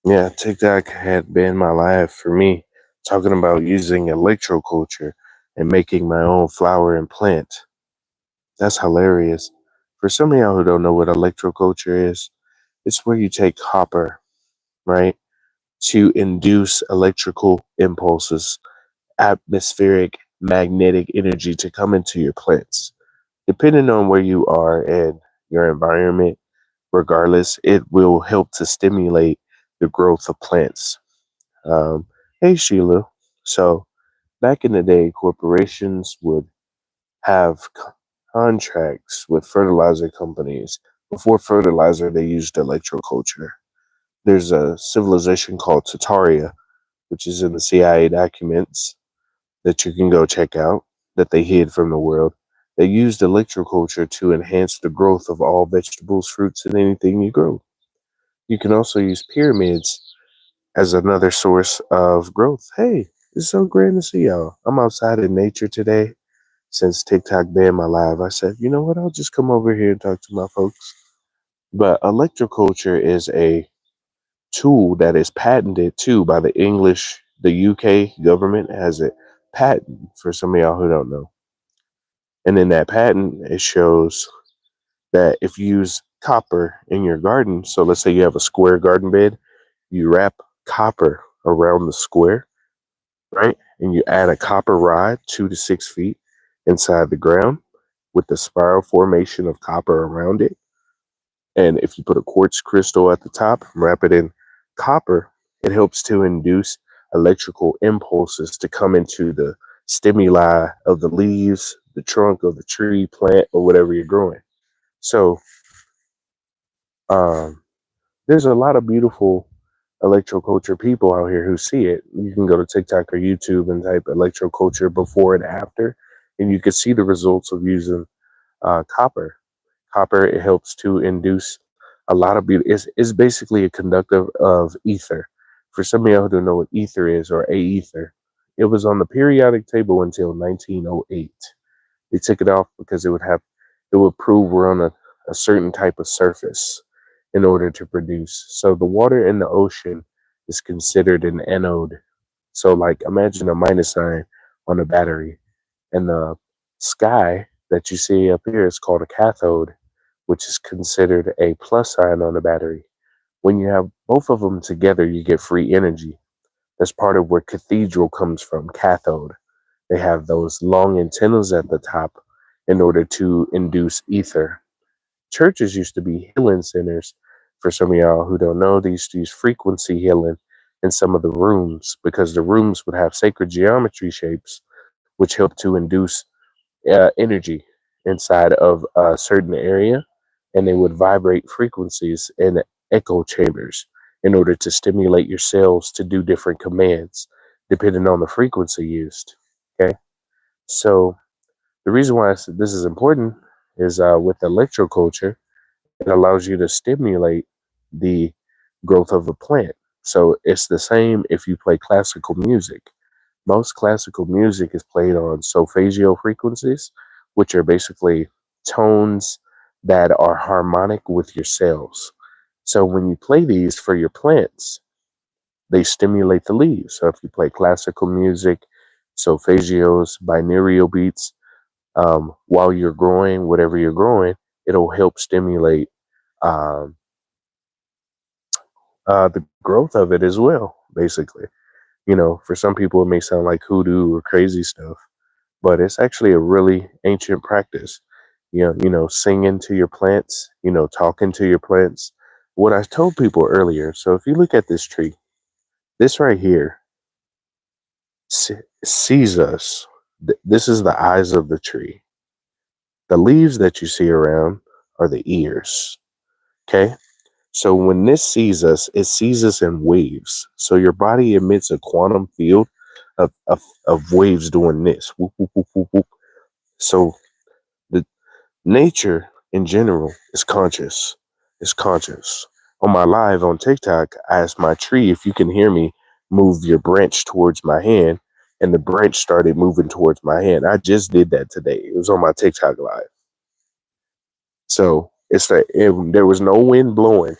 Yeah, TikTok had been my life for me, talking about using electroculture and making my own flower and plant. That's hilarious. For some of y'all who don't know what electroculture is, it's where you take copper, right, to induce electrical impulses, atmospheric magnetic energy to come into your plants. Depending on where you are and your environment, regardless, it will help to stimulate the growth of plants. Um, hey, Sheila. So, back in the day, corporations would have contracts with fertilizer companies. Before fertilizer, they used electroculture. There's a civilization called Tataria, which is in the CIA documents that you can go check out, that they hid from the world. They used electroculture to enhance the growth of all vegetables, fruits, and anything you grow. You can also use pyramids as another source of growth. Hey, it's so great to see y'all. I'm outside in nature today. Since TikTok banned my live, I said, you know what? I'll just come over here and talk to my folks. But electroculture is a tool that is patented too by the UK government has a patent for some of y'all who don't know. And in that patent, it shows that if you use copper in your garden, so let's say you have a square garden bed, you wrap copper around the square, right? And you add a copper rod 2 to 6 feet inside the ground with the spiral formation of copper around it. And if you put a quartz crystal at the top, wrap it in copper, it helps to induce electrical impulses to come into the stimuli of the leaves, the trunk of the tree, plant, or whatever you're growing. So um, there's a lot of beautiful electroculture people out here who see it. You can go to TikTok or YouTube and type electroculture before and after, and you can see the results of using copper. Copper, it helps to induce a lot of beauty. It's basically a conductive of ether. For some of y'all who don't know what ether is or a ether, it was on the periodic table until 1908. They took it off because it would prove we're on a certain type of surface in order to produce. So the water in the ocean is considered an anode. So like imagine a minus sign on a battery, and the sky that you see up here is called a cathode, which is considered a plus sign on the battery. When you have both of them together, you get free energy. That's part of where cathedral comes from, cathode. They have those long antennas at the top in order to induce ether. Churches used to be healing centers. For some of y'all who don't know, they used to use frequency healing in some of the rooms because the rooms would have sacred geometry shapes, which help to induce energy inside of a certain area, and they would vibrate frequencies in echo chambers in order to stimulate your cells to do different commands depending on the frequency used. Okay, so the reason why I said this is important is with electroculture, it allows you to stimulate the growth of a plant. So it's the same if you play classical music. Most classical music is played on solfeggio frequencies, which are basically tones that are harmonic with your cells. So when you play these for your plants, they stimulate the leaves. So if you play classical music, solfeggios, binaural beats, while you're growing, whatever you're growing, it'll help stimulate um, the growth of it as well, basically. For some people, it may sound like hoodoo or crazy stuff, but it's actually a really ancient practice. Singing to your plants, talking to your plants. What I told people earlier. So if you look at this tree, this right here sees us. This is the eyes of the tree. The leaves that you see around are the ears. Okay. So when this sees us, it sees us in waves. So your body emits a quantum field of waves doing this. Whoop, whoop, whoop, whoop, whoop. So the nature in general is conscious. It's conscious. On my live on TikTok, I asked my tree if you can hear me move your branch towards my hand, and the branch started moving towards my hand. I just did that today. It was on my TikTok live. So there was no wind blowing.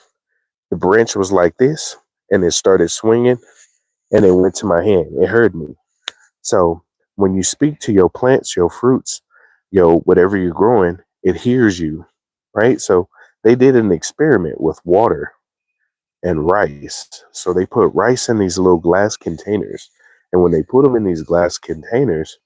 The branch was like this, and it started swinging and it went to my hand. It hurt me. So when you speak to your plants, your fruits, your whatever you're growing, it hears you, right? So they did an experiment with water and rice. So they put rice in these little glass containers. And when they put them in these glass containers,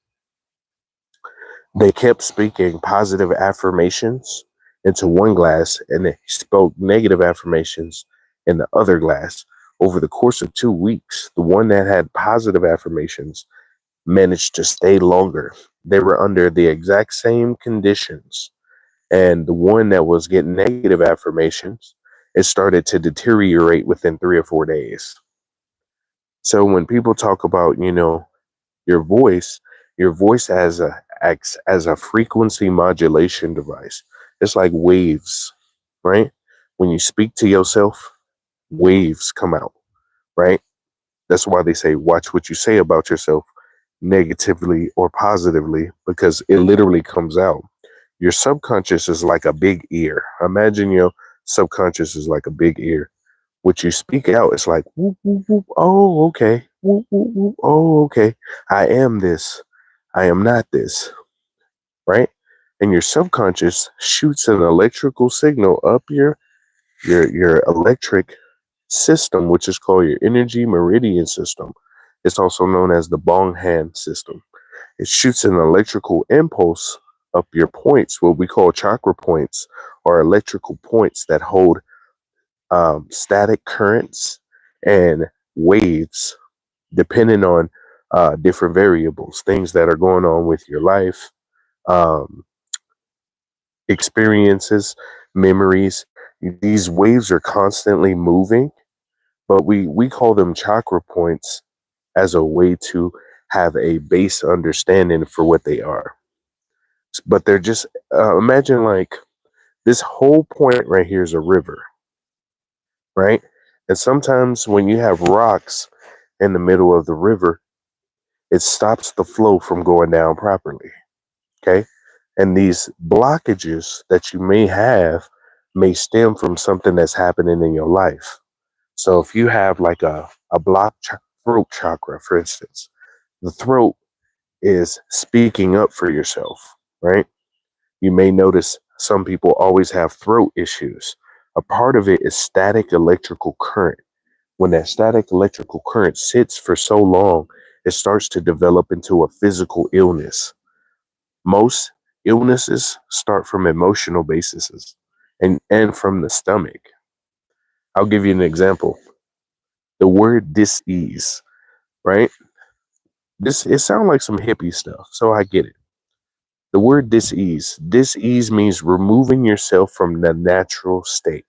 they kept speaking positive affirmations into one glass and they spoke negative affirmations in the other glass. Over the course of 2 weeks, the one that had positive affirmations managed to stay longer. They were under the exact same conditions. And the one that was getting negative affirmations, it started to deteriorate within 3 or 4 days. So when people talk about, your voice, your voice acts as a frequency modulation device. It's like waves, right? When you speak to yourself, waves come out, right? That's why they say watch what you say about yourself, negatively or positively, because it literally comes out. Your subconscious is like a big ear. Imagine your subconscious is like a big ear. What you speak out, it's like, whoop, whoop, whoop. Oh, okay. Whoop, whoop, whoop. Oh, okay. I am this. I am not this. Right? And your subconscious shoots an electrical signal up your electric system, which is called your energy meridian system. It's also known as the bong hand system. It shoots an electrical impulse up your points, what we call chakra points, or electrical points that hold static currents and waves, depending on different variables, things that are going on with your life, um, experiences, memories. These waves are constantly moving, but we call them chakra points as a way to have a base understanding for what they are. But they're just imagine like this whole point right here is a river, right? And sometimes when you have rocks in the middle of the river, it stops the flow from going down properly. Okay. And these blockages that you may have may stem from something that's happening in your life. So if you have like a blocked throat chakra, for instance, the throat is speaking up for yourself, right? You may notice some people always have throat issues. A part of it is static electrical current. When that static electrical current sits for so long, it starts to develop into a physical illness. Most illnesses start from emotional bases and from the stomach. I'll give you an example. The word dis-ease, right? This it sounds like some hippie stuff, so I get it. The word dis-ease. Dis-ease means removing yourself from the natural state,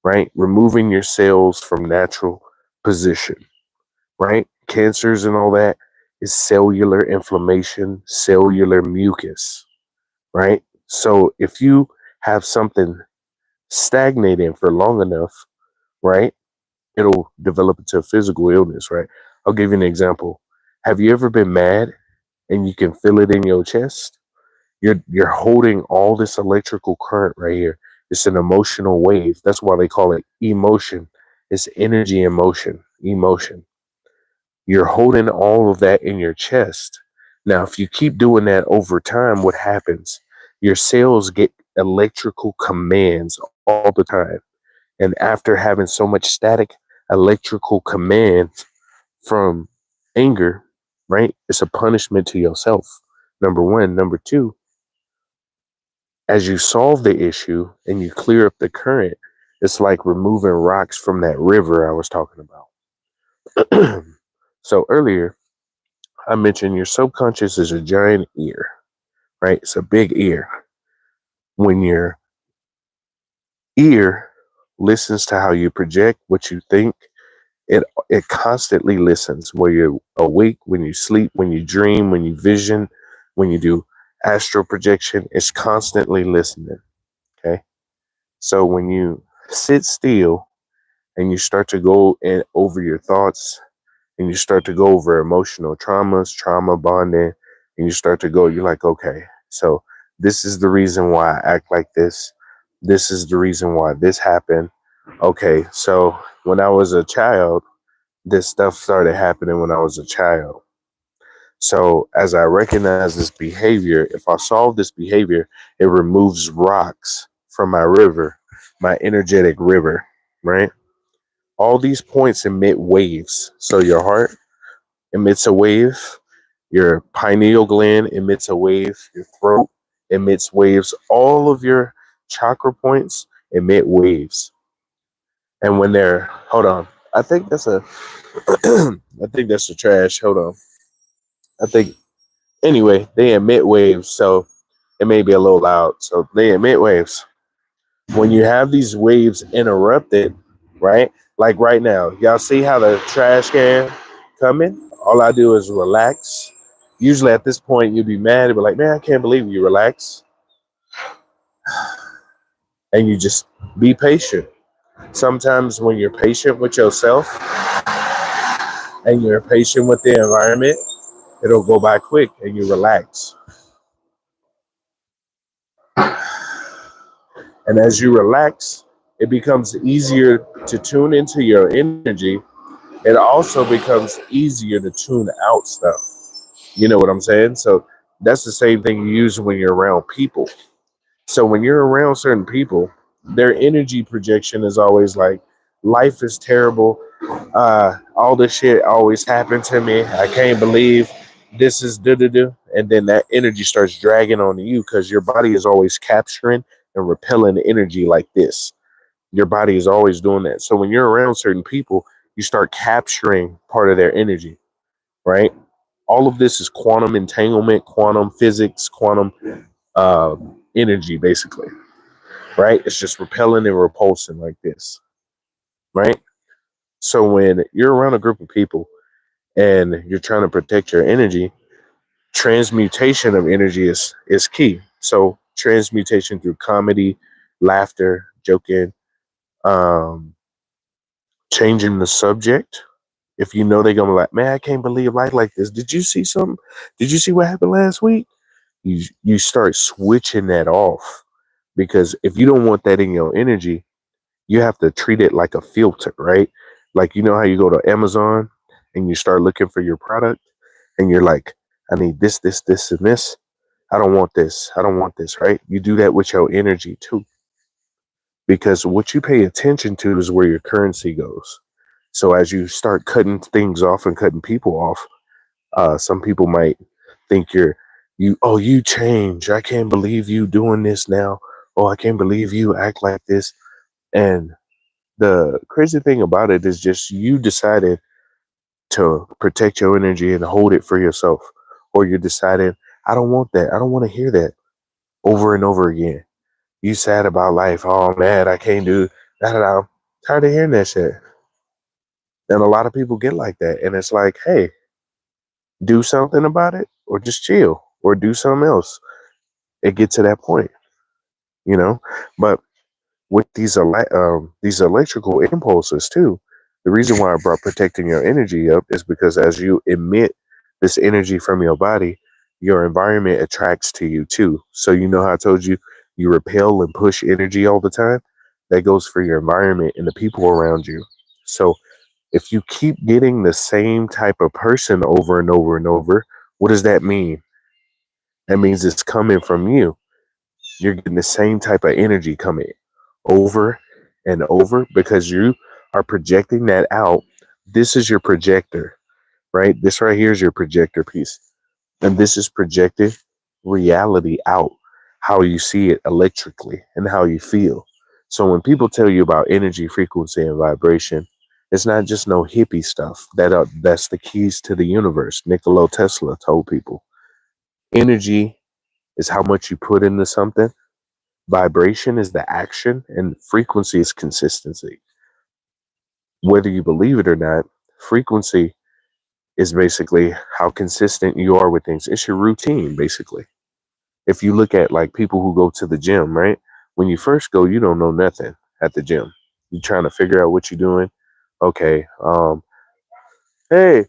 right? Removing your cells from natural position, right? Cancers and all that is cellular inflammation, cellular mucus, right? So if you have something stagnating for long enough, right, it'll develop into a physical illness, right? I'll give you an example. Have you ever been mad and you can feel it in your chest? You're holding all this electrical current right here. It's an emotional wave. That's why they call it emotion. It's energy in motion, emotion. You're holding all of that in your chest. Now, if you keep doing that over time, what happens? Your cells get electrical commands all the time. And after having so much static electrical commands from anger, right? It's a punishment to yourself. Number one. Number two, as you solve the issue and you clear up the current, it's like removing rocks from that river I was talking about. So earlier, I mentioned your subconscious is a giant ear, right? It's a big ear. When your ear listens to how you project what you think, it constantly listens. Where you're awake, when you sleep, when you dream, when you vision, when you do astral projection, it's constantly listening. Okay. So when you sit still and you start to go over your thoughts and you start to go over emotional traumas, trauma bonding, and you start to go, you're like, okay, so this is the reason why I act like this. This is the reason why this happened. Okay, so when I was a child, this stuff started happening when I was a child. So as I recognize this behavior, if I solve this behavior, it removes rocks from my river, my energetic river, right? All these points emit waves. So your heart emits a wave, your pineal gland emits a wave, your throat emits waves, all of your chakra points emit waves. And when they're, hold on, I think that's a, I think that's the trash. Hold on. I think, anyway, they emit waves. So it may be a little loud. So they emit waves. When you have these waves interrupted, right? Like right now, y'all see how the trash can coming? All I do is relax. Usually at this point, you'd be mad, but like, man, I can't believe you relax. And you just be patient. Sometimes when you're patient with yourself and you're patient with the environment, it'll go by quick and you relax. And as you relax, it becomes easier to tune into your energy. It also becomes easier to tune out stuff. You know what I'm saying? So that's the same thing you use when you're around people. So when you're around certain people, their energy projection is always like, life is terrible. All this shit always happened to me. I can't believe this is do. And then that energy starts dragging on you because your body is always capturing and repelling energy like this. Your body is always doing that. So when you're around certain people, you start capturing part of their energy, right? All of this is quantum entanglement, quantum physics, quantum uh, energy, basically, right? It's just repelling and repulsing like this, right? So when you're around a group of people and you're trying to protect your energy, transmutation of energy is key. So transmutation through comedy, laughter, joking, um, changing the subject. If you know they're gonna be like, man, I can't believe life like this. Did you see something? Did you see what happened last week? You start switching that off, because if you don't want that in your energy, you have to treat it like a filter, right? Like, you know how you go to Amazon and you start looking for your product and you're like, I need this, and this. I don't want this. I don't want this, right? You do that with your energy too, because what you pay attention to is where your currency goes. So as you start cutting things off and cutting people off, some people might think you change. I can't believe you doing this now. Oh, I can't believe you act like this. And the crazy thing about it is just you decided to protect your energy and hold it for yourself. Or you decided, I don't want that. I don't want to hear that over and over again. You sad about life. Oh, man, I can't do that. I'm tired of hearing that shit. And a lot of people get like that. And it's like, hey, do something about it or just chill or do something else. It gets to that point, you know? But with these electrical impulses too, the reason why I brought protecting your energy up is because as you emit this energy from your body, your environment attracts to you too. So you know how I told you you repel and push energy all the time? That goes for your environment and the people around you. So if you keep getting the same type of person over and over and over, what does that mean? That means it's coming from you. You're getting the same type of energy coming over and over because you are projecting that out. This is your projector, right? This right here is your projector piece. And this is projected reality out, how you see it electrically and how you feel. So when people tell you about energy, frequency, and vibration, it's not just no hippie stuff. That's the keys to the universe. Nikola Tesla told people energy is how much you put into something. Vibration is the action, and frequency is consistency. Whether you believe it or not, frequency is basically how consistent you are with things. It's your routine, basically. If you look at like people who go to the gym, right? When you first go, you don't know nothing at the gym. You're trying to figure out what you're doing. Okay. Hey,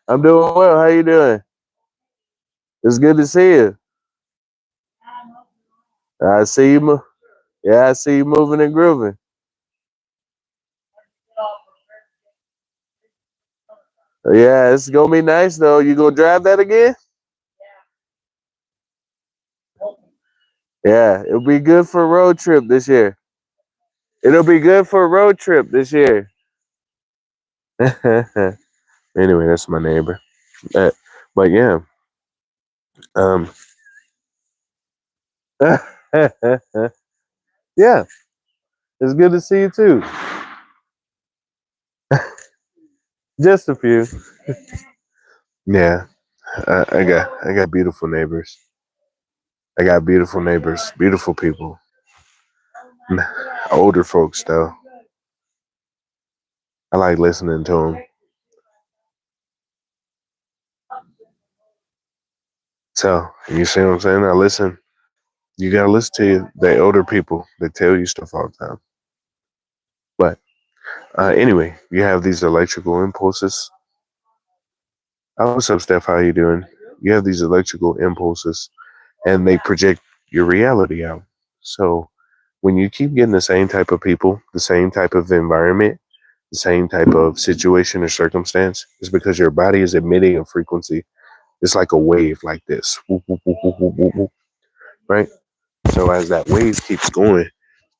I'm doing well. How you doing? It's good to see you. I see you. Yeah, I see you moving and grooving. Yeah, it's gonna be nice though. You gonna drive that again? Yeah, it'll be good for a road trip this year. It'll be good for a road trip this year. Anyway, that's my neighbor. Uh, but yeah, um, yeah, it's good to see you too. Just a few. Yeah, I got beautiful neighbors. I got beautiful neighbors, beautiful people. Older folks though. I like listening to them. So you see what I'm saying? I listen. You gotta listen to the older people. They tell you stuff all the time. But anyway, you have these electrical impulses. Oh, what's up, Steph? How you doing? You have these electrical impulses, and they project your reality out. So when you keep getting the same type of people, the same type of environment, the same type of situation or circumstance, it's because your body is emitting a frequency. It's like a wave, like this, whoop, whoop, whoop, whoop, whoop, whoop, whoop, right? So as that wave keeps going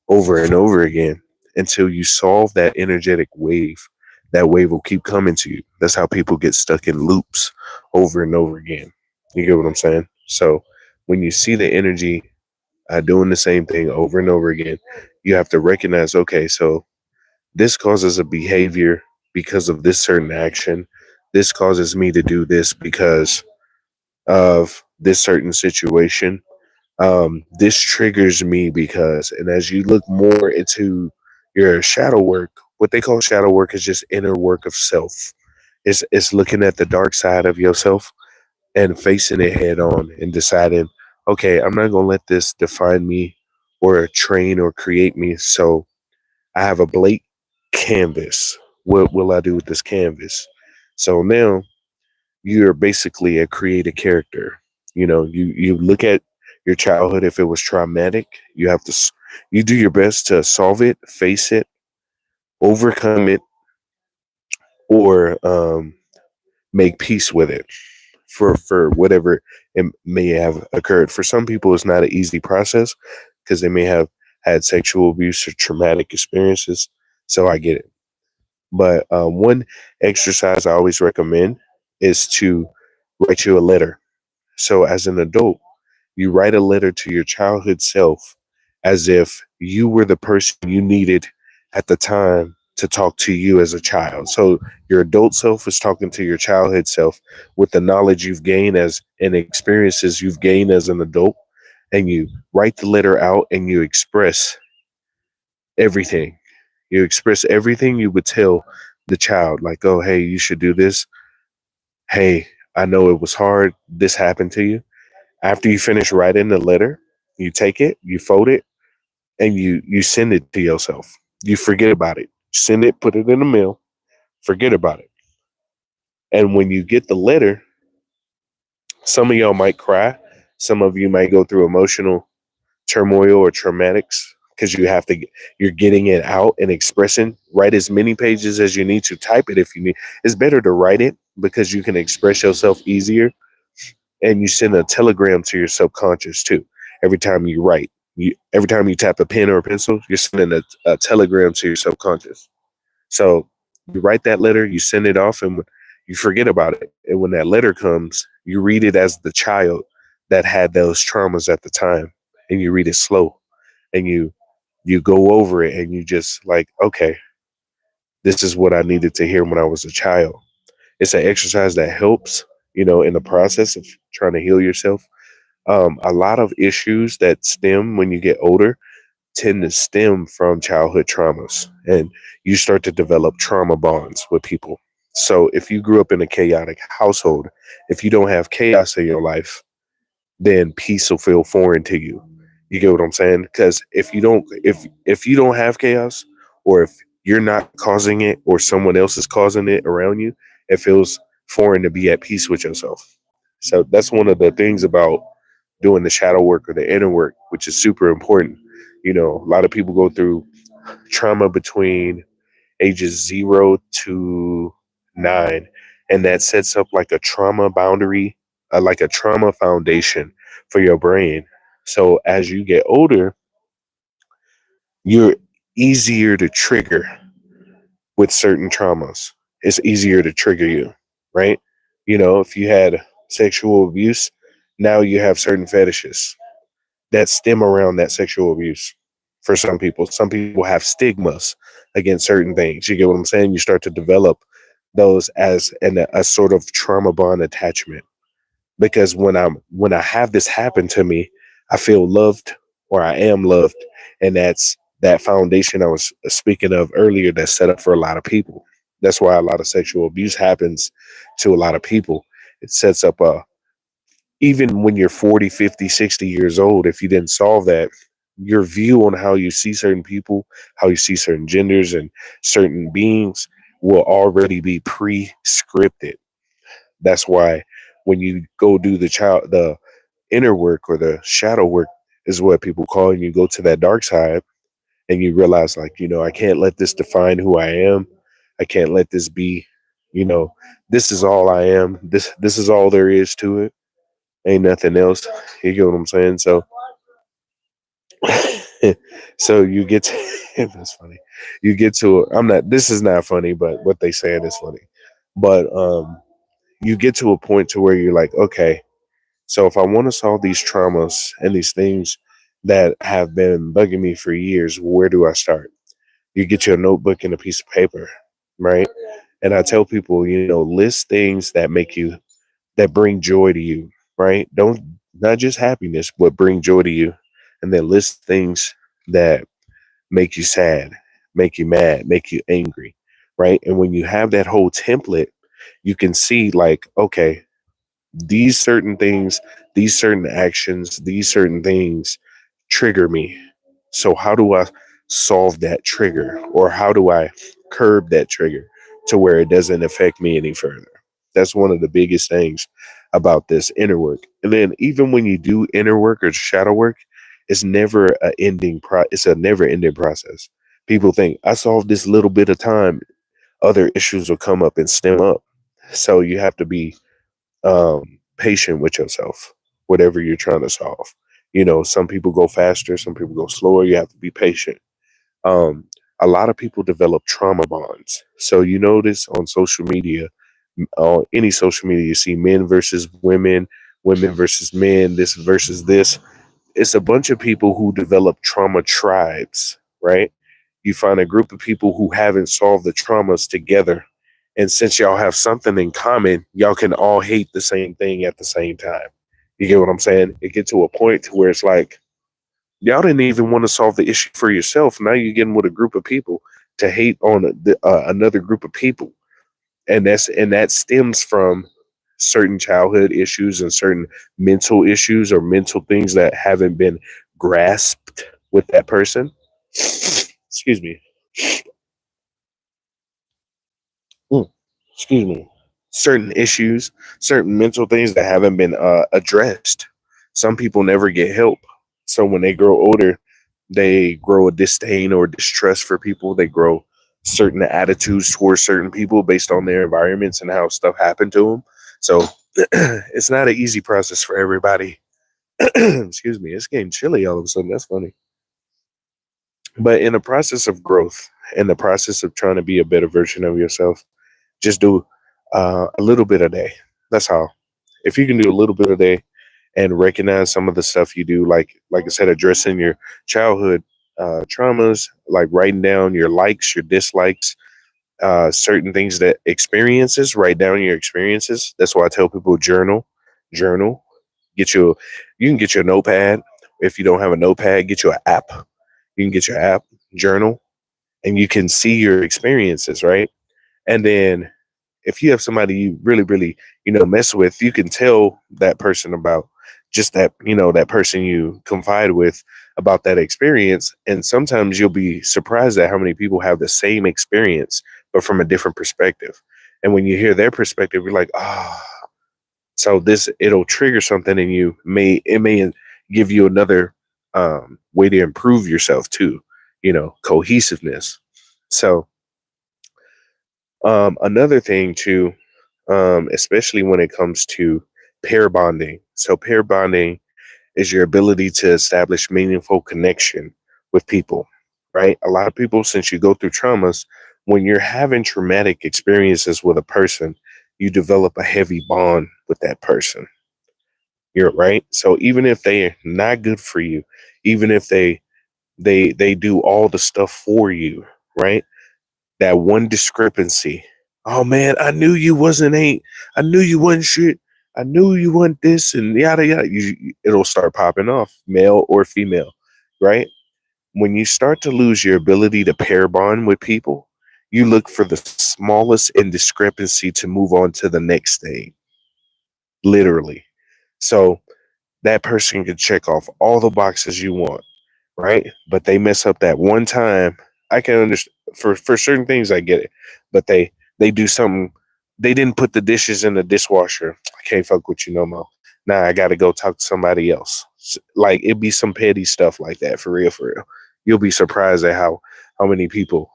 over and over again until you solve that energetic wave, that wave will keep coming to you. That's how people get stuck in loops over and over again. You get what I'm saying? So when you see the energy doing the same thing over and over again, you have to recognize, okay, so this causes a behavior because of this certain action. This causes me to do this because of this certain situation. This triggers me because, and as you look more into your shadow work, what they call shadow work is just inner work of self. It's looking at the dark side of yourself and facing it head on and deciding, okay, I'm not gonna let this define me or train or create me. So I have a blank canvas. What will I do with this canvas? So now you're basically a creative character. You know, you look at your childhood. If it was traumatic, you have to you do your best to solve it, face it, overcome it, or make peace with it for whatever it may have occurred. For some people, it's not an easy process because they may have had sexual abuse or traumatic experiences. So I get it. But one exercise I always recommend is to write you a letter. So as an adult, you write a letter to your childhood self as if you were the person you needed at the time to talk to you as a child. So your adult self is talking to your childhood self with the knowledge you've gained as and experiences you've gained as an adult. And you write the letter out and you express everything. You express everything you would tell the child, like, oh, hey, you should do this. Hey, I know it was hard. This happened to you. After you finish writing the letter, you take it, you fold it, and you send it to yourself. You forget about it. Send it, put it in the mail, forget about it. And when you get the letter, some of y'all might cry. Some of you might go through emotional turmoil or traumatics because you're getting it out and expressing. Write as many pages as you need to. Type it if you need. It's better to write it because you can express yourself easier, and you send a telegram to your subconscious too. Every time you write, every time you tap a pen or a pencil, you're sending a telegram to your subconscious. So you write that letter, you send it off, and you forget about it. And when that letter comes, you read it as the child that had those traumas at the time, and you read it slow, and you go over it, and you just like, okay, this is what I needed to hear when I was a child. It's an exercise that helps, in the process of trying to heal yourself. A lot of issues that stem when you get older tend to stem from childhood traumas, and you start to develop trauma bonds with people. So if you grew up in a chaotic household, if you don't have chaos in your life, then peace will feel foreign to you. You get what I'm saying? Because if you don't have chaos, or if you're not causing it, or someone else is causing it around you, it feels foreign to be at peace with yourself. So that's one of the things about doing the shadow work or the inner work, which is super important. A lot of people go through trauma between ages 0 to 9. And that sets up like a trauma boundary, like a trauma foundation for your brain. So as you get older, you're easier to trigger with certain traumas. It's easier to trigger you, right? If you had sexual abuse, now you have certain fetishes that stem around that sexual abuse. For some people, some people have stigmas against certain things. You get what I'm saying? You start to develop those as a sort of trauma bond attachment, because when I have this happen to me, I feel loved, or I am loved, and that's that foundation I was speaking of earlier that's set up for a lot of people. That's why a lot of sexual abuse happens to a lot of people. It sets up a even when you're 40, 50, 60 years old, if you didn't solve that, your view on how you see certain people, how you see certain genders and certain beings will already be pre-scripted. That's why when you go do the inner work, or the shadow work is what people call it, and you go to that dark side and you realize, like, I can't let this define who I am. I can't let this be, you know, this is all I am. This is all there is to it. Ain't nothing else. You get what I'm saying? So so you get to that's funny. You get to I'm not this is not funny, but what they saying is funny. But you get to a point to where you're like, okay, so if I want to solve these traumas and these things that have been bugging me for years, where do I start? You get your notebook and a piece of paper, right? And I tell people, list things that bring joy to you, right? Don't Not just happiness, but bring joy to you. And then list things that make you sad, make you mad, make you angry, right? And when you have that whole template, you can see, like, okay, these certain things, these certain actions, these certain things trigger me. So how do I solve that trigger, or how do I curb that trigger to where it doesn't affect me any further? That's one of the biggest things about this inner work. And then even when you do inner work or shadow work, it's a never ending process. People think, I solved this little bit of time, other issues will come up and stem up. So you have to be patient with yourself, whatever you're trying to solve. Some people go faster, some people go slower. You have to be patient. Um, a lot of people develop trauma bonds. So you notice on social media, on any social media, you see men versus women, women versus men, this versus this. It's a bunch of people who develop trauma tribes, right? You find a group of people who haven't solved the traumas together. And since y'all have something in common, y'all can all hate the same thing at the same time. You get what I'm saying? It gets to a point to where it's like, y'all didn't even want to solve the issue for yourself. Now you're getting with a group of people to hate on another group of people. And that stems from certain childhood issues and certain mental issues or mental things that haven't been grasped with that person. Excuse me. Mm, Excuse me. Certain issues, certain mental things that haven't been addressed. Some people never get help. So when they grow older, they grow a disdain or distrust for people. They grow certain attitudes towards certain people based on their environments and how stuff happened to them. So it's not an easy process for everybody. Excuse me. It's getting chilly all of a sudden. That's funny. But in the process of growth, in the process of trying to be a better version of yourself, just do a little bit a day. That's all. If you can do a little bit a day and recognize some of the stuff you do, like I said, addressing your childhood traumas, like writing down your likes, your dislikes, certain things that experiences, write down your experiences. That's why I tell people journal. Get your, you can get your notepad. If you don't have a notepad, get your app. You can get your app, journal, and you can see your experiences, right? And then if you have somebody you really, really, mess with, you can tell that person about just that, that person you confide with about that experience. And sometimes you'll be surprised at how many people have the same experience, but from a different perspective. And when you hear their perspective, you're like, so it'll trigger something in you. It may give you another way to improve yourself too, cohesiveness. So Another thing too, especially when it comes to pair bonding. So pair bonding is your ability to establish meaningful connection with people, right? A lot of people, since you go through traumas, when you're having traumatic experiences with a person, you develop a heavy bond with that person. You're right. So even if they're not good for you, even if they do all the stuff for you, right? That one discrepancy. Oh man, I knew you wasn't shit. I knew you wasn't this and yada yada. It'll start popping off, male or female, right? When you start to lose your ability to pair bond with people, you look for the smallest indiscrepancy to move on to the next thing, literally. So that person can check off all the boxes you want, right? But they mess up that one time. I can understand for certain things. I get it, but they do something. They didn't put the dishes in the dishwasher. I can't fuck with you no more. Now I got to go talk to somebody else. Like it'd be some petty stuff like that for real, for real. You'll be surprised at how many people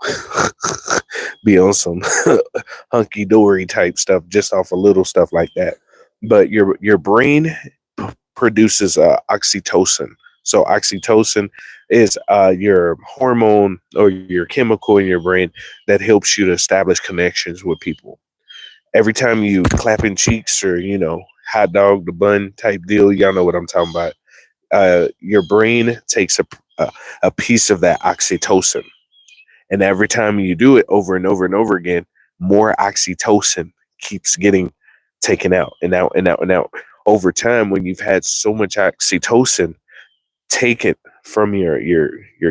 be on some hunky dory type stuff just off of little stuff like that. But your brain produces oxytocin. So oxytocin is your hormone or your chemical in your brain that helps you to establish connections with people. Every time you clapping cheeks or hot dog the bun type deal, y'all know what I'm talking about. Your brain takes a piece of that oxytocin, and every time you do it over and over and over again, more oxytocin keeps getting taken out and out and out and out. Over time, when you've had so much oxytocin taken from your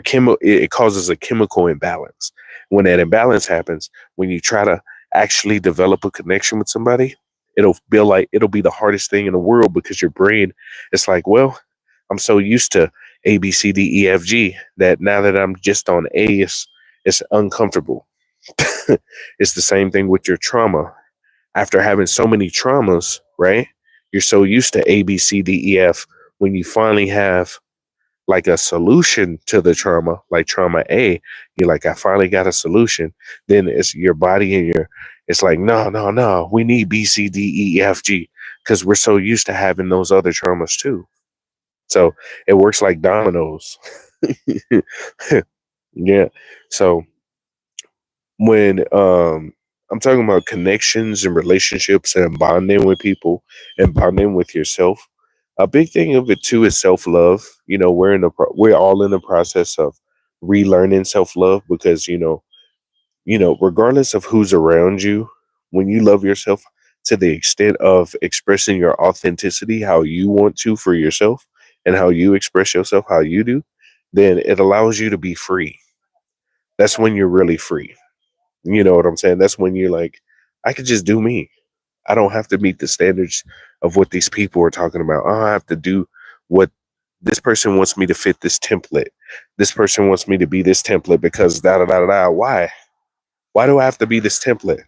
chemical, it causes a chemical imbalance. When that imbalance happens, when you try to actually develop a connection with somebody, it'll be the hardest thing in the world because your brain, it's like, well, I'm so used to A B C D E F G that now that I'm just on A, it's uncomfortable. It's the same thing with your trauma. After having so many traumas, right? You're so used to A, B, C, D, E, F. When you finally have like a solution to the trauma, like trauma A, you're like, I finally got a solution. Then it's your body and it's like, no, no, no, we need B, C, D, E, F, G, because we're so used to having those other traumas too. So it works like dominoes. Yeah. So when I'm talking about connections and relationships and bonding with people and bonding with yourself, a big thing of it too is self love. We're all in the process of relearning self love because regardless of who's around you, when you love yourself to the extent of expressing your authenticity, how you want to for yourself, and how you express yourself, how you do, then it allows you to be free. That's when you're really free. You know what I'm saying? That's when you're like, I could just do me. I don't have to meet the standards of what these people are talking about. I don't have to do what this person wants me to fit this template. This person wants me to be this template because da da da da da. Why? Why do I have to be this template?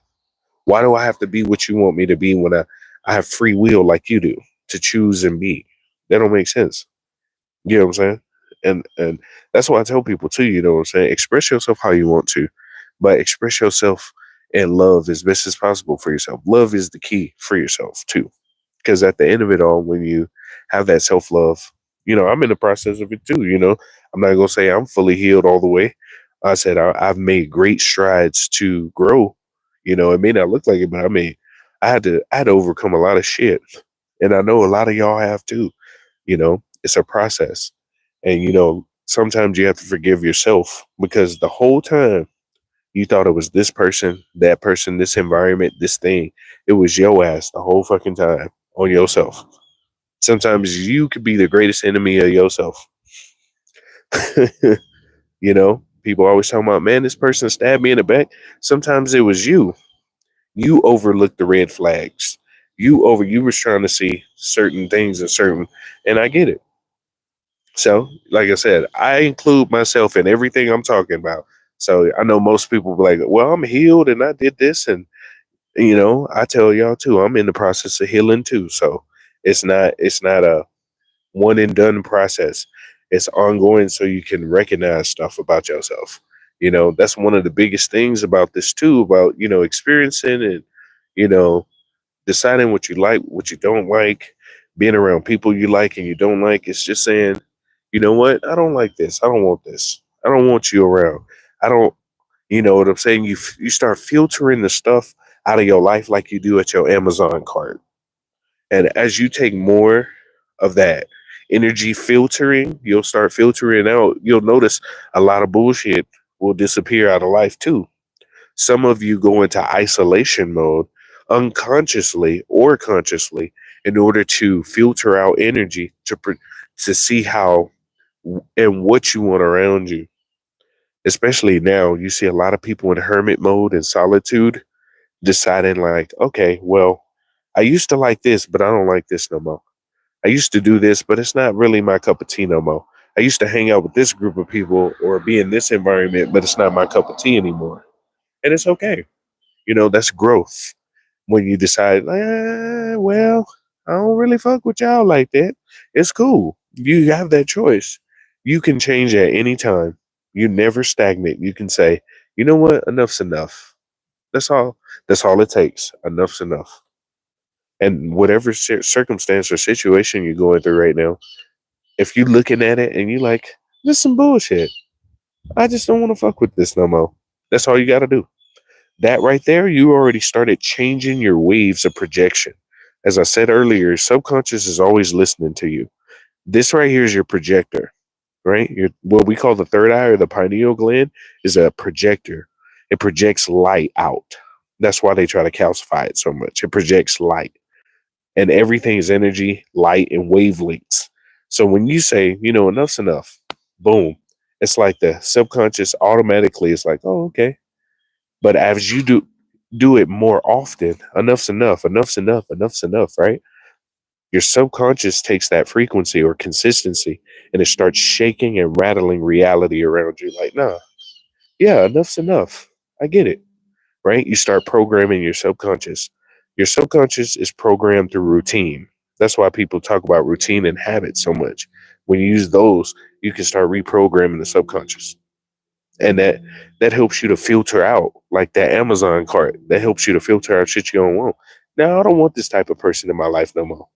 Why do I have to be what you want me to be when I have free will like you do to choose and be? That don't make sense. You know what I'm saying? And that's why I tell people too, you know what I'm saying? Express yourself how you want to, but express yourself in love as best as possible for yourself. Love is the key for yourself too. Because at the end of it all, when you have that self love, I'm in the process of it too. I'm not gonna say I'm fully healed all the way. I said I've made great strides to grow. It may not look like it, but I had to overcome a lot of shit, and I know a lot of y'all have too. It's a process, and sometimes you have to forgive yourself because the whole time you thought it was this person, that person, this environment, this thing. It was your ass the whole fucking time on yourself. Sometimes you could be the greatest enemy of yourself. People always talking about, man, this person stabbed me in the back. Sometimes it was you. You overlooked the red flags. You was trying to see certain things and I get it. So, like I said, I include myself in everything I'm talking about. So I know most people be like, well, I'm healed and I did this. And, I tell y'all too, I'm in the process of healing too. So it's not a one and done process. It's ongoing so you can recognize stuff about yourself. That's one of the biggest things about this too, about, experiencing and, you know, deciding what you like, what you don't like, being around people you like and you don't like. It's just saying, you know what? I don't like this. I don't want this. I don't want you around. I don't, you know what I'm saying? You start filtering the stuff out of your life like you do at your Amazon cart. And as you take more of that energy filtering, you'll start filtering out. You'll notice a lot of bullshit will disappear out of life too. Some of you go into isolation mode unconsciously or consciously in order to filter out energy to see how and what you want around you. Especially now, you see a lot of people in hermit mode and solitude deciding like, okay, well, I used to like this, but I don't like this no more. I used to do this, but it's not really my cup of tea no more. I used to hang out with this group of people or be in this environment, but it's not my cup of tea anymore. And it's okay. That's growth. When you decide, well, I don't really fuck with y'all like that. It's cool. You have that choice. You can change at any time. You never stagnate. You can say, you know what? Enough's enough. That's all. That's all it takes. Enough's enough. And whatever circumstance or situation you're going through right now, if you're looking at it and you like, this is some bullshit. I just don't want to fuck with this no more. That's all you got to do. That right there, you already started changing your waves of projection. As I said earlier, your subconscious is always listening to you. This right here is your projector, right? What we call the third eye or the pineal gland is a projector. It projects light out. That's why they try to calcify it so much. It projects light, and everything is energy, light, and wavelengths. So when you say, enough's enough, boom, it's like the subconscious automatically is like, oh, okay. But as you do it more often, enough's enough, enough's enough, enough's enough, right? Your subconscious takes that frequency or consistency and it starts shaking and rattling reality around you. Like, nah, yeah, enough's enough. I get it, right? You start programming your subconscious. Your subconscious is programmed through routine. That's why people talk about routine and habit so much. When you use those, you can start reprogramming the subconscious, and that helps you to filter out, like that Amazon cart that helps you to filter out shit you don't want. Now I don't want this type of person in my life no more,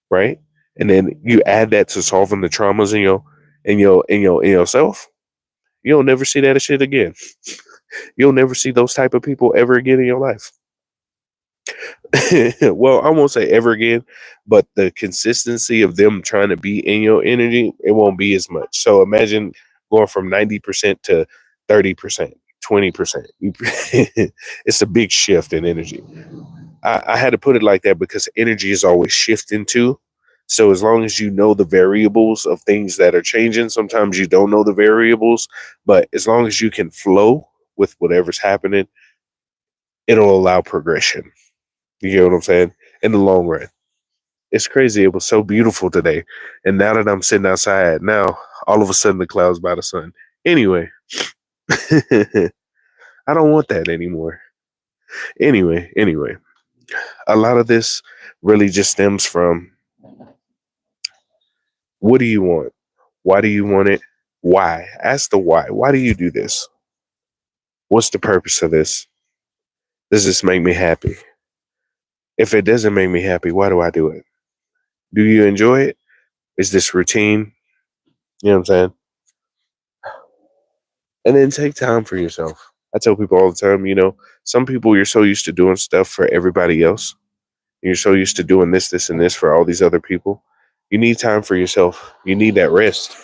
right? And then you add that to solving the traumas in yourself. You'll never see that shit again. You'll never see those type of people ever again in your life. Well, I won't say ever again, but the consistency of them trying to be in your energy, it won't be as much. So imagine going from 90% to 30%, 20%. It's a big shift in energy. I had to put it like that because energy is always shifting too. So as long as you know the variables of things that are changing, sometimes you don't know the variables, but as long as you can flow with whatever's happening, it'll allow progression. You get what I'm saying? In the long run. It's crazy. It was so beautiful today. And now that I'm sitting outside, now all of a sudden the clouds by the sun. Anyway, I don't want that anymore. Anyway, a lot of this really just stems from, what do you want? Why do you want it? Why? Ask the why. Why do you do this? What's the purpose of this? Does this make me happy? If it doesn't make me happy, why do I do it? Do you enjoy it? Is this routine? You know what I'm saying? And then take time for yourself. I tell people all the time, some people, you're so used to doing stuff for everybody else. You're so used to doing this, and this for all these other people. You need time for yourself. You need that rest.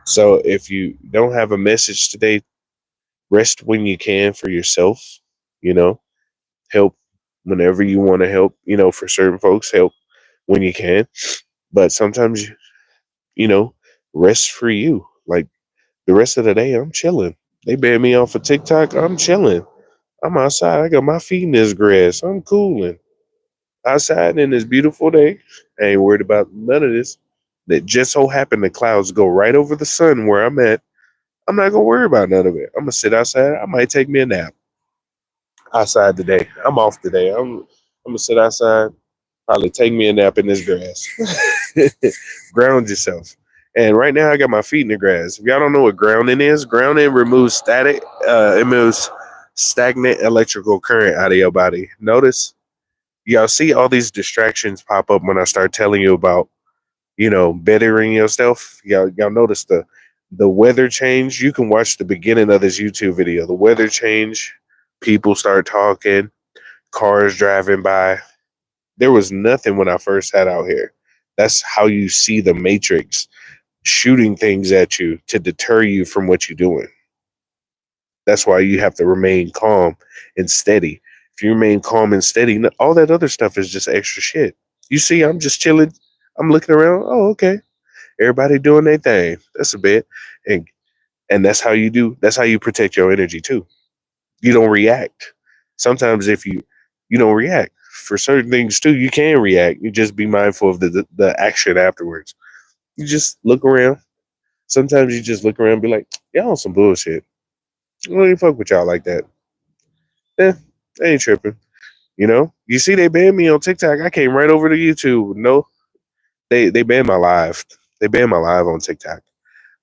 So if you don't have a message today, rest when you can for yourself, you know, help whenever you want to help, for certain folks, help when you can. But sometimes, you know, rest for you. Like the rest of the day, I'm chilling. They ban me off of TikTok. I'm chilling. I'm outside. I got my feet in this grass. I'm cooling outside in this beautiful day. I ain't worried about none of this. That just so happened the clouds go right over the sun where I'm at. I'm not gonna worry about none of it. I'm gonna sit outside. I might take me a nap outside today. I'm off today. I'm gonna sit outside. Probably take me a nap in this grass. Ground yourself. And right now I got my feet in the grass. If y'all don't know what grounding is, grounding removes static, it moves stagnant electrical current out of your body. Notice y'all see all these distractions pop up when I start telling you about, bettering yourself. Y'all notice the weather change. You can watch the beginning of this YouTube video. The weather change, people start talking, cars driving by. There was nothing when I first sat out here. That's how you see the matrix shooting things at you to deter you from what you're doing. That's why you have to remain calm and steady. If you remain calm and steady, all that other stuff is just extra shit. You see, I'm just chilling. I'm looking around. Oh, okay. Everybody doing their thing. That's a bit. And that's how you do. That's how you protect your energy too. You don't react. Sometimes if you don't react for certain things too, you can react. You just be mindful of the action afterwards. You just look around. Sometimes you just look around and be like, y'all on some bullshit. I don't even fuck with y'all like that. I ain't tripping. You see they banned me on TikTok. I came right over to YouTube. No, they banned my live. They banned my live on TikTok.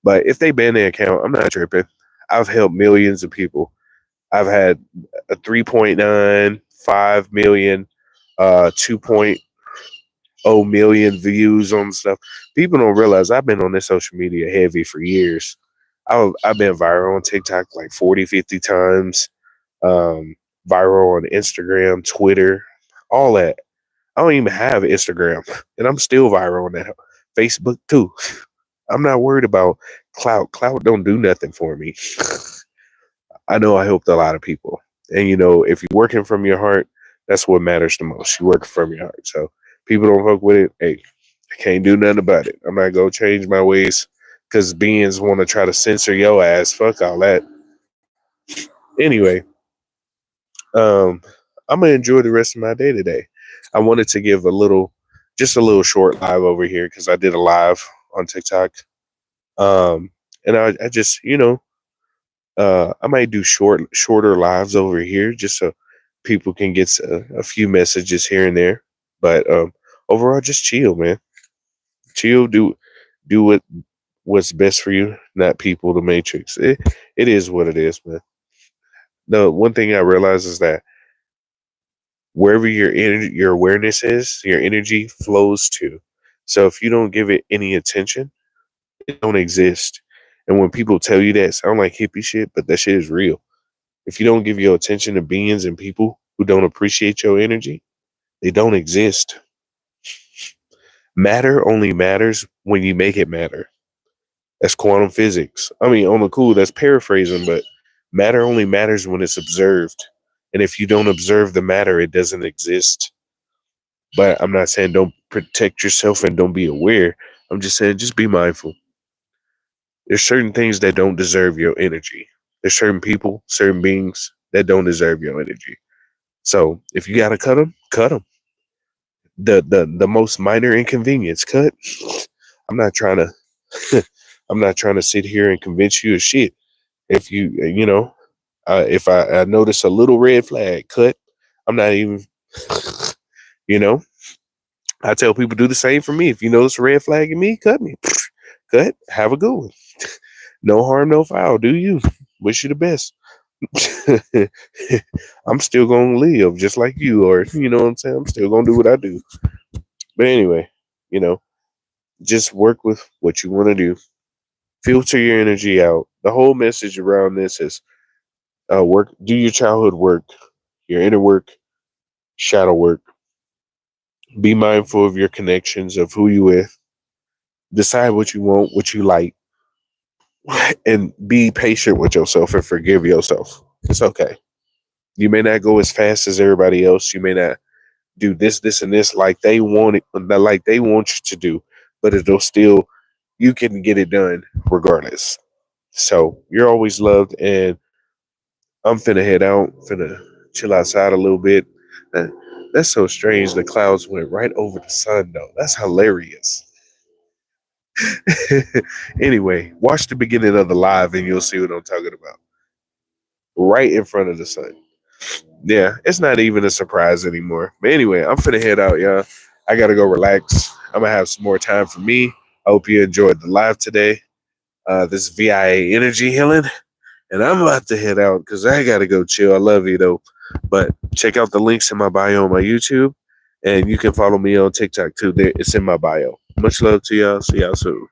But if they ban their account, I'm not tripping. I've helped millions of people. I've had a 3.9, 5 million, 2.0 million views on stuff. People don't realize I've been on this social media heavy for years. I've been viral on TikTok like 40, 50 times. Um, Viral on Instagram, Twitter, all that. I don't even have Instagram, and I'm still viral on that. Facebook too. I'm not worried about clout. Clout don't do nothing for me. I know I helped a lot of people. And if you're working from your heart, that's what matters the most. You work from your heart. So people don't fuck with it. Hey, I can't do nothing about it. I'm not gonna change my ways because beings want to try to censor your ass. Fuck all that. Anyway, um, I'm gonna enjoy the rest of my day today. I wanted to give just a little short live over here because I did a live on TikTok. And I just, I might do shorter lives over here just so people can get a few messages here and there. But overall, just chill, man. Chill. Do what's best for you, not people. The matrix. It is what it is, man. The one thing I realize is that wherever your awareness is, your energy flows to. So if you don't give it any attention, it don't exist. And when people tell you that, it sound like hippie shit, but that shit is real. If you don't give your attention to beings and people who don't appreciate your energy, they don't exist. Matter only matters when you make it matter. That's quantum physics. I mean, on the cool, that's paraphrasing, but matter only matters when it's observed. And if you don't observe the matter, it doesn't exist. But I'm not saying don't protect yourself and don't be aware. I'm just saying just be mindful. There's certain things that don't deserve your energy. There's certain people, certain beings that don't deserve your energy. So if you gotta cut them, cut them. The most minor inconvenience, cut. I'm not trying to. I'm not trying to sit here and convince you of shit. If if I notice a little red flag, cut. I'm not even. you know, I tell people do the same for me. If you notice a red flag in me, cut me. Cut. Have a good one. No harm, no foul. Do you? Wish you the best. I'm still gonna live just like you, or you know what I'm saying. I'm still gonna do what I do. But anyway, you know, just work with what you want to do. Filter your energy out. The whole message around this is work. Do your childhood work, your inner work, shadow work. Be mindful of your connections, of who you with. Decide what you want, what you like, and be patient with yourself and forgive yourself. It's okay. You may not go as fast as everybody else. You may not do this, and this like they want it, like they want you to do, but it'll still, you can get it done regardless. So you're always loved, and I'm finna head out, finna chill outside a little bit. Uh, That's so strange. The clouds went right over the sun, though. That's hilarious. Anyway, watch the beginning of the live, and you'll see what I'm talking about. Right in front of the sun. Yeah, it's not even a surprise anymore. But anyway, I'm finna head out, y'all. I gotta go relax. I'm gonna have some more time for me. I hope you enjoyed the live today. This is VIA Energy Healing, and I'm about to head out because I got to go chill. I love you, though. But check out the links in my bio on my YouTube, and you can follow me on TikTok, too. It's in my bio. Much love to y'all. See y'all soon.